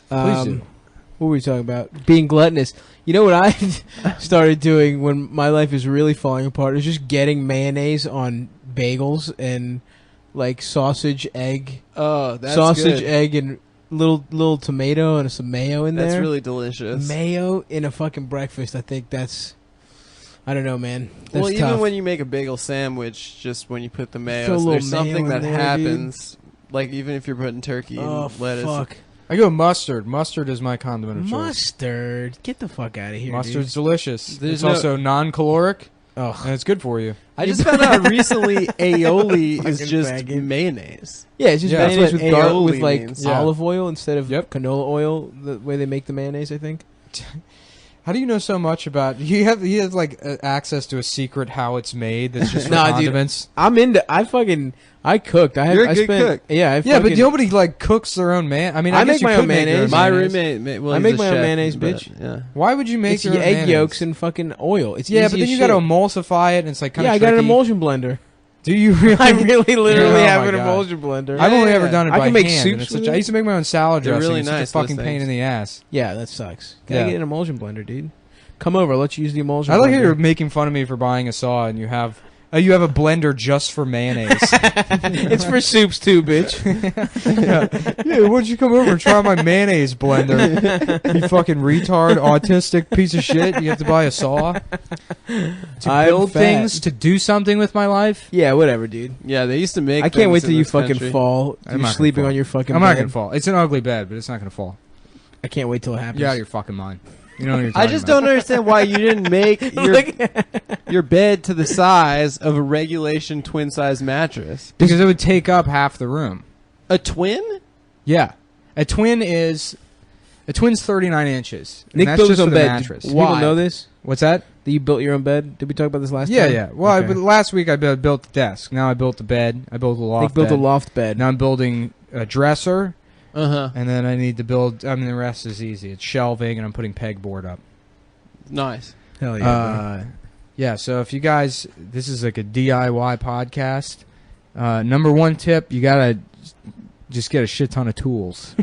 Please do. What were we talking about? Being gluttonous. You know what I started doing when my life is really falling apart is just getting mayonnaise on bagels and like sausage, egg. Oh, that's sausage, good. egg, and little tomato and some mayo in there. That's really delicious. Mayo in a fucking breakfast. I think that's. I don't know, man. That's well, tough. even when you make a bagel sandwich, just when you put the mayo, Throw a so little there's mayo something in that there, happens. Like even if you're putting turkey Oh and lettuce. fuck! I go mustard. Mustard is my condiment of choice. Mustard. Get the fuck out of here. Mustard's dude. delicious. There's It's no- also non-caloric, Ugh. and it's good for you. I just found out recently aioli is Fucking just faggot. mayonnaise. Yeah, it's just Yeah. mayonnaise with That's what garlic aioli with like means. Yeah. olive oil instead of Yep. canola oil. The way they make the mayonnaise, I think. How do you know so much about? You have like access to a secret how it's made. That's just for Nah, dude. condiments. I'm into. I cooked. I You're a I good spent, cook. Yeah, Yeah, but nobody like cooks their own man. I mean, I guess make you my could own make your mayonnaise. My mayonnaise. roommate, well, I he's make a my own chef, mayonnaise, but, bitch. Yeah. Why would you make It's your own egg mayonnaise? yolks and fucking oil. It's Yeah, easy but then as you shit. got to emulsify it, and it's like kind Yeah, of I got an tricky. emulsion blender. Do you really? I really literally Oh have my an God. emulsion blender. I've only Yeah, ever yeah. done it I by can make hand. soups and it's with I it. used to make my own salad They're dressing. really It's nice, such a fucking those pain things. in the ass. Yeah, that sucks. Gotta Yeah. get an emulsion blender, dude. Come over. I'll let you use the emulsion I like blender. how you're making fun of me for buying a saw, and you have a blender just for mayonnaise. It's for soups too, bitch. yeah, why don't you come over and try my mayonnaise blender? You fucking retard, autistic piece of shit. You have to buy a saw to I'm build fat. things, to do something with my life. Yeah, whatever, dude. Yeah, they used to make. I can't wait things till in you this fucking country. fall. I'm You're not gonna sleeping fall. on your fucking I'm bed. not gonna fall. It's an ugly bed, but it's not gonna fall. I can't wait till it happens. You're out of your fucking mind. You know what you're I talking just about. don't understand why you didn't make your bed to the size of a regulation twin size mattress. Because it would take up half the room. A twin? Yeah, a twin's 39 inches. and Nick that's built just his own for the bed. mattress. Do people know this? What's that? That you built your own bed? Did we talk about this last Yeah, time? yeah. Well, Okay. last week I built the desk. Now I built the bed. I built a loft. Nick built bed. a loft bed. Now I'm building a dresser, Uh-huh. and then I need to build. I mean, the rest is easy. It's shelving, and I'm putting pegboard up. Nice. Hell yeah. bro. Yeah. So if you guys, this is like a DIY podcast. Number one tip: you gotta just get a shit ton of tools.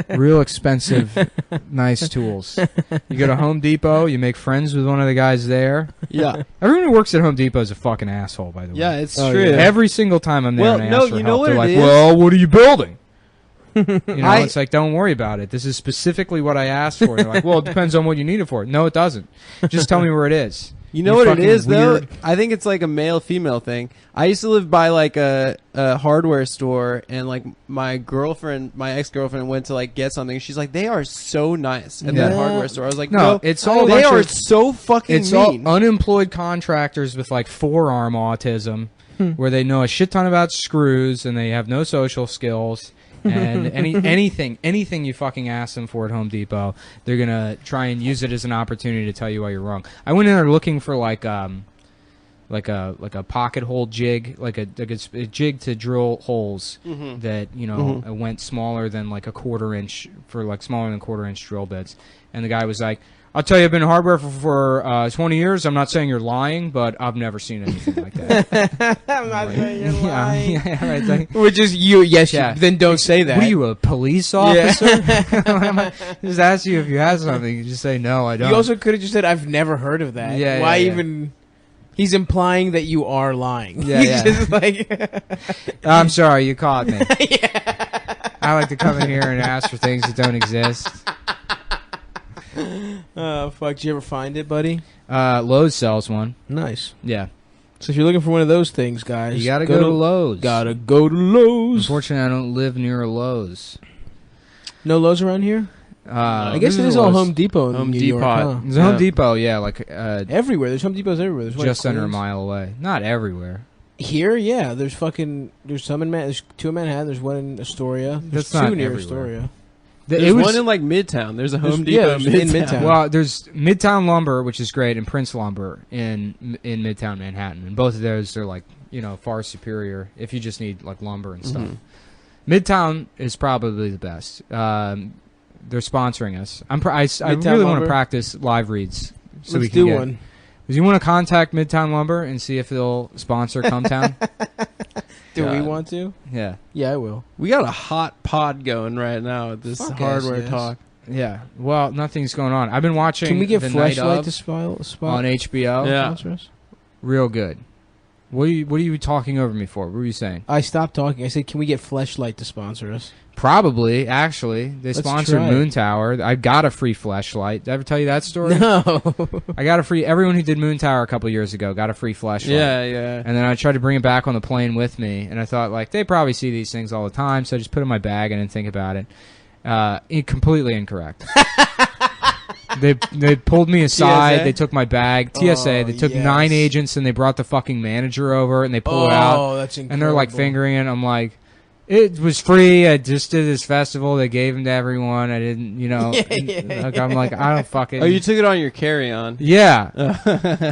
Real expensive, nice tools. You go to Home Depot. You make friends with one of the guys there. Yeah. Everyone who works at Home Depot is a fucking asshole, by the way. Yeah, it's Oh, true. yeah. Every single time I'm there, Well, and I no, ask for you know help, what they're it like, is? "Well, what are you building?" You know, I- it's like, "Don't worry about it. This is specifically what I asked for." They're like, "Well, it depends on what you need it for." No, it doesn't. Just tell me where it is. You know You what it fucking is, though? weird- I think it's like a male-female thing. I used to live by like a hardware store, and like my ex-girlfriend went to like get something. She's like, they are so nice at that Yeah. hardware store. I was like, No, no, it's all a they bunch are of- so fucking It's all mean. unemployed contractors with like forearm autism, where they know a shit ton about screws and they have no social skills. And anything you fucking ask them for at Home Depot, they're gonna try and use it as an opportunity to tell you why you're wrong. I went in there looking for like a pocket hole jig, like a jig to drill holes that went smaller than like a quarter inch for like smaller than quarter-inch drill bits. And the guy was like, "I'll tell you, I've been in hardware for 20 years. I'm not saying you're lying, but I've never seen anything like that." I'm not saying you're lying. Yeah, right. It's like, Which is you. Yes, Yeah. then don't say that. what are you, a police officer? Just ask you if you have something. You just say, "No, I don't." You also could have just said, "I've never heard of that." Yeah, Why yeah, yeah. even? He's implying that you are lying. Yeah, He's yeah. just like, I'm sorry, you caught me. I like to come in here and ask for things that don't exist. oh fuck! Did you ever find it, buddy? Lowe's sells one. Nice. Yeah. So if you're looking for one of those things, guys, You gotta go to Lowe's. Gotta go to Lowe's. Unfortunately, I don't live near a Lowe's. No Lowe's around here. I guess it is all Home Depot in Home New Depot. York. Huh? There's a Home Depot, yeah, like Everywhere. There's Home Depots everywhere. There's one in just under a Queens. mile away. Not everywhere. Here, yeah. There's some in there's two in Manhattan. There's one in Astoria. There's That's not two near everywhere. Astoria. There's one in like Midtown. There's a Home Depot there's in in Midtown. Midtown. Well, there's Midtown Lumber, which is great, and Prince Lumber in Midtown Manhattan, and both of those are like far superior if you just need like lumber and stuff. Midtown is probably the best. They're sponsoring us. I Midtown really want Lumber? to practice live reads. So Let's we can do get, one. Do you want to contact Midtown Lumber and see if they'll sponsor Cum Town? Do we God. want to? Yeah. Yeah, I will. We got a hot pod going right now with this Fuck hardware yes. talk. Yeah. Well, nothing's going on. I've been watching. Can we get The Night Fleshlight Of to spot on HBO? Yeah. sponsor us? Real good. What are you talking over me for? What were you saying? I stopped talking. I said, can we get Fleshlight to sponsor us? Probably, actually. They Let's sponsored try it. Moon Tower. I got a free flashlight. Did I ever tell you that story? No. I got a free. Everyone who did Moon Tower a couple years ago got a free flashlight. Yeah, yeah. And then I tried to bring it back on the plane with me, and I thought, like, they probably see these things all the time, so I just put it in my bag and didn't think about it. Completely incorrect. They pulled me aside. TSA? They took my bag. TSA. Oh, They took yes. 9 agents, and they brought the fucking manager over, and they pulled it out. Oh, that's incredible. And they're like fingering it. I'm like, it was free. I just did this festival. They gave them to everyone. I didn't, you know. Like, I'm like, I don't fucking. Oh, you took it on your carry-on. Yeah.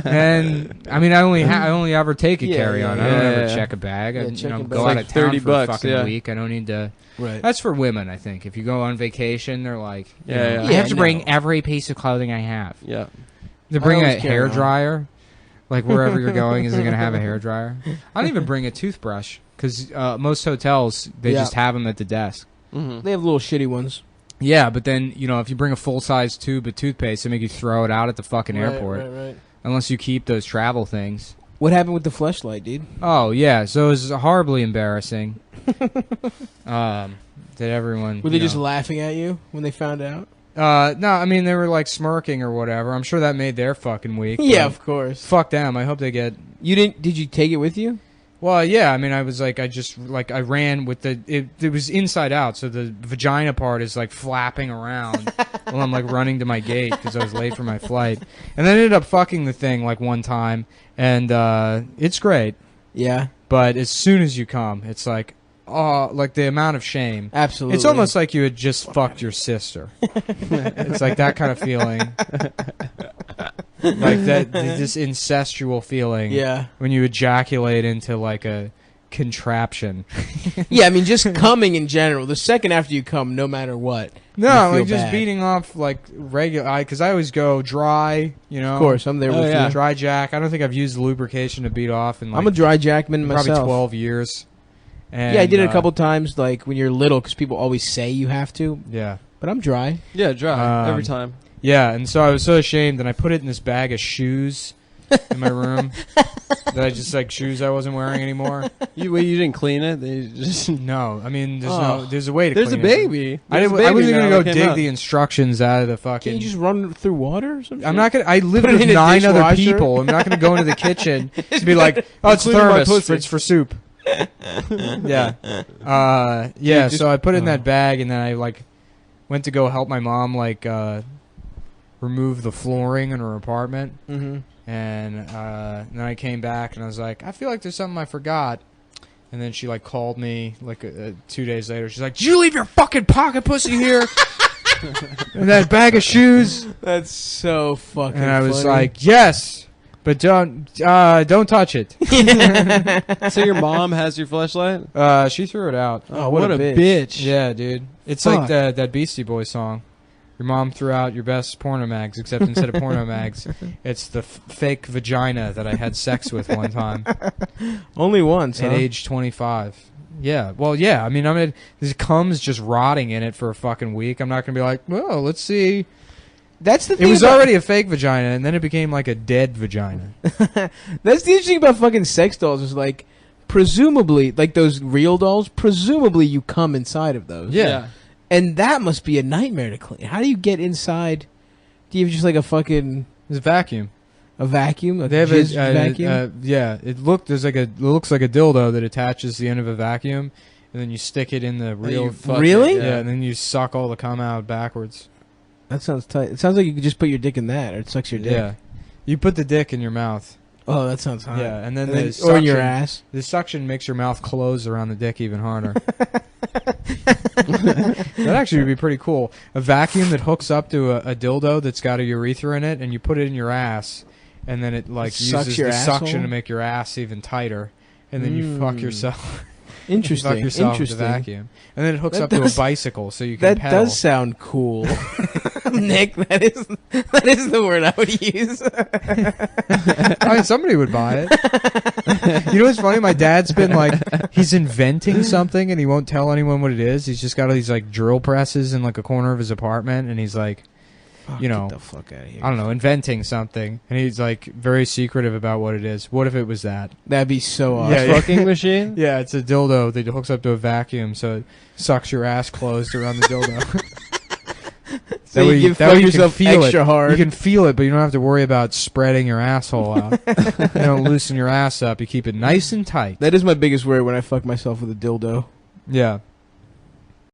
And I mean, I only ever take a Yeah, carry-on. yeah, I don't yeah, ever yeah. check a bag. I Yeah, check a bag. go It's out like of town 30 for a bucks, fucking yeah. week. I don't need to. Right. That's for women, I think. If you go on vacation, they're like, you Yeah, know, yeah. you have to Yeah, bring no. every piece of clothing I have. Yeah. To bring a always carry hair on. dryer, like wherever you're going, is it going to have a hair dryer? I don't even bring a toothbrush because most hotels they Yeah. just have them at the desk. Mm-hmm. They have little shitty ones. Yeah, but then if you bring a full size tube of toothpaste, they make you throw it out at the fucking airport. Right. Unless you keep those travel things. What happened with the Fleshlight, dude? Oh yeah, so it was horribly embarrassing. That everyone Were they just laughing at you when they found out? no, I mean they were like smirking or whatever. I'm sure that made their fucking week. Yeah, but of course. fuck them. I hope they get. You didn't? Did you take it with you? Well, yeah. I mean, I was like, I ran with the. It was inside out, so the vagina part is like flapping around while I'm like running to my gate because I was late for my flight, and then I ended up fucking the thing like one time, and it's great. Yeah, But as soon as you come, it's like, oh, like the amount of shame. absolutely. It's almost like you had just fucked your sister. It's like that kind of feeling. Like that, this incestual feeling. Yeah. When you ejaculate into like a contraption. Yeah, I mean, just coming in general. The second after you come, no matter what. No, you feel like just bad. beating off like regular. Because I always go dry, you know. Of course, I'm there Oh, with yeah. you. Dry jack. I don't think I've used lubrication to beat off in like I'm a dry jackman myself. probably 12 years. And, Yeah, I did it a couple times, like when you're little, because people always say you have to. Yeah. But I'm dry. Yeah, dry. Um, every time. Yeah, and so I was so ashamed, and I put it in this bag of shoes in my room that I just like shoes I wasn't wearing anymore. You didn't clean it? They just... No, I mean Oh. there's a way to. There's a clean it. baby. I There's a wasn't baby even now gonna go that came dig out. the instructions out of the fucking. Can't you just run it through water or something? I'm not gonna. I live Put it with in a 9 other dishwasher? people. I'm not gonna go into the kitchen to be like, oh, it's Including my thermos. pussy. It's for soup. Yeah. Yeah. Dude, just- so I put it in that bag, and then I like went to go help my mom like remove the flooring in her apartment. Mm-hmm. And then I came back and I was like, I feel like there's something I forgot. And then she like called me like 2 days later. She's like, did you leave your fucking pocket pussy here? And that bag of shoes? That's so fucking And I was funny. like, yes, but don't touch it. So your mom has your fleshlight? She threw it out. Oh, what a bitch. Yeah, dude. It's Fuck. like that Beastie Boys song. Your mom threw out your best porno mags, except instead of porno mags, it's the fake vagina that I had sex with one time Only once, at huh? age 25. Yeah, well, yeah. I mean, this cum's just rotting in it for a fucking week. I'm not gonna be like, well, let's see. That's the It thing. was about- already a fake vagina, and then it became like a dead vagina. That's the interesting about fucking sex dolls is like, presumably, like those real dolls, presumably you come inside of those. Yeah. And that must be a nightmare to clean. How do you get inside? Do you have just like a fucking It's a vacuum. a vacuum? A They have jizz a vacuum? yeah. It looks like a dildo that attaches the end of a vacuum, and then you stick it in the real. you fuck Really? it, Yeah, and then you suck all the cum out backwards. That sounds tight. It sounds like you could just put your dick in that, or it sucks your dick. Yeah, you put the dick in your mouth. Oh, that sounds hot. Yeah, and then And the then- suction, or in your ass. The suction makes your mouth close around the dick even harder. That actually would be pretty cool. A vacuum that hooks up to a dildo that's got a urethra in it, and you put it in your ass, and then it like Sucks uses your the suction asshole? to make your ass even tighter, and then you fuck yourself. Interesting. Fuck yourself with Interesting. the vacuum, and then it hooks That up to a does- bicycle so you can That pedal. does sound cool. Nick, that is the word I would use. I mean, somebody would buy it. You know what's funny? My dad's been like, he's inventing something and he won't tell anyone what it is. He's just got all these like drill presses in like a corner of his apartment, and he's like, you know, get the fuck out of here. I don't know, inventing something, and he's like very secretive about what it is. What if it was that? That'd be so awesome. Yeah, Fucking machine. Yeah, it's a dildo that hooks up to a vacuum, so it sucks your ass closed around the dildo. So you can fuck yourself extra hard. You can feel it, but you don't have to worry about spreading your asshole out. You don't loosen your ass up. You keep it nice and tight. That is my biggest worry when I fuck myself with a dildo. Yeah.